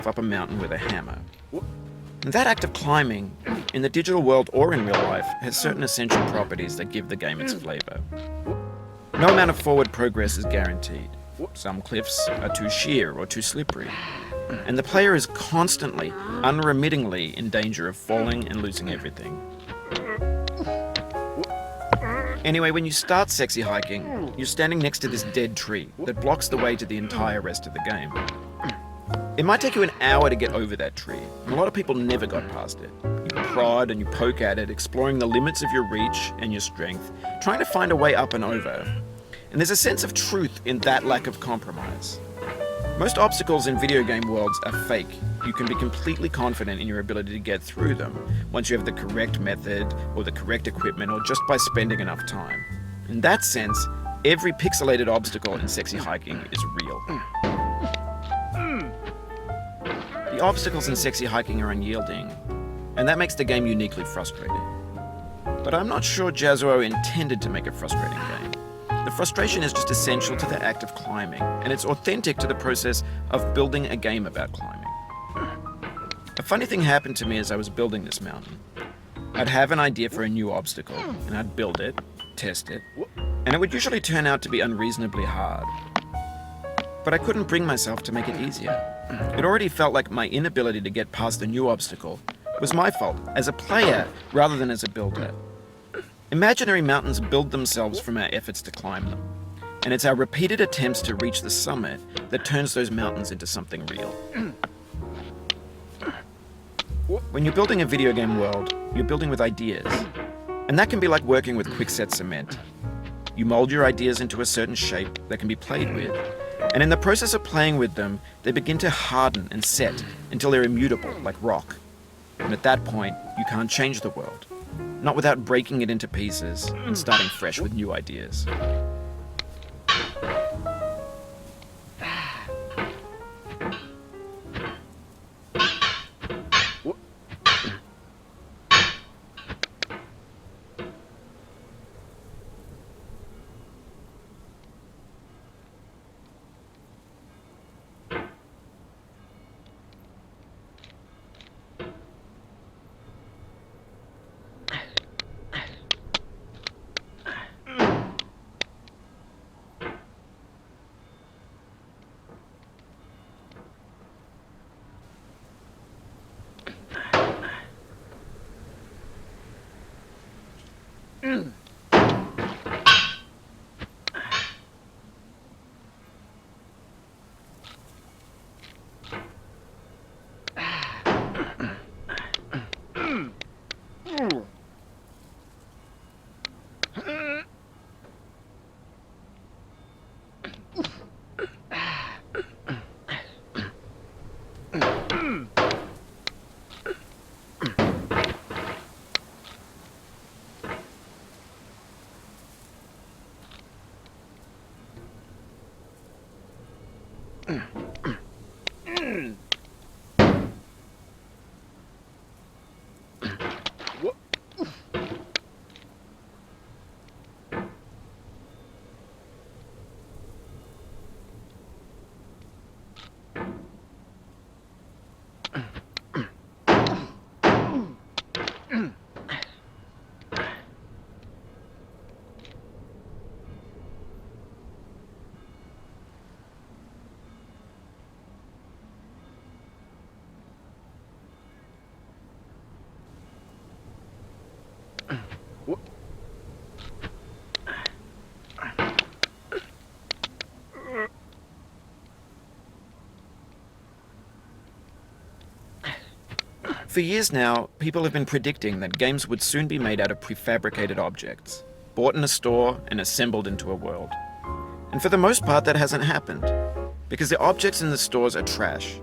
up a mountain with a hammer. And that act of climbing, in the digital world or in real life, has certain essential properties that give the game its flavor. No amount of forward progress is guaranteed. Some cliffs are too sheer or too slippery, and the player is constantly, unremittingly in danger of falling and losing everything. Anyway, when you start sexy hiking, you're standing next to this dead tree that blocks the way to the entire rest of the game. It might take you an hour to get over that tree, and a lot of people never got past it. You prod and you poke at it, exploring the limits of your reach and your strength, trying to find a way up and over. And there's a sense of truth in that lack of compromise. Most obstacles in video game worlds are fake. You can be completely confident in your ability to get through them once you have the correct method or the correct equipment or just by spending enough time. In that sense, every pixelated obstacle in sexy hiking is real. The obstacles in sexy hiking are unyielding, and that makes the game uniquely frustrating. But I'm not sure Jazzuo intended to make a frustrating game. The frustration is just essential to the act of climbing, and it's authentic to the process of building a game about climbing. A funny thing happened to me as I was building this mountain. I'd have an idea for a new obstacle, and I'd build it, test it, and it would usually turn out to be unreasonably hard. But I couldn't bring myself to make it easier. It already felt like my inability to get past the new obstacle was my fault as a player rather than as a builder. Imaginary mountains build themselves from our efforts to climb them, and it's our repeated attempts to reach the summit that turns those mountains into something real. When you're building a video game world, you're building with ideas, and that can be like working with quickset cement. You mold your ideas into a certain shape that can be played with, and in the process of playing with them, they begin to harden and set until they're immutable, like rock. And at that point, you can't change the world. Not without breaking it into pieces and starting fresh with new ideas. For years now, people have been predicting that games would soon be made out of prefabricated objects, bought in a store and assembled into a world. And for the most part, that hasn't happened, because the objects in the stores are trash,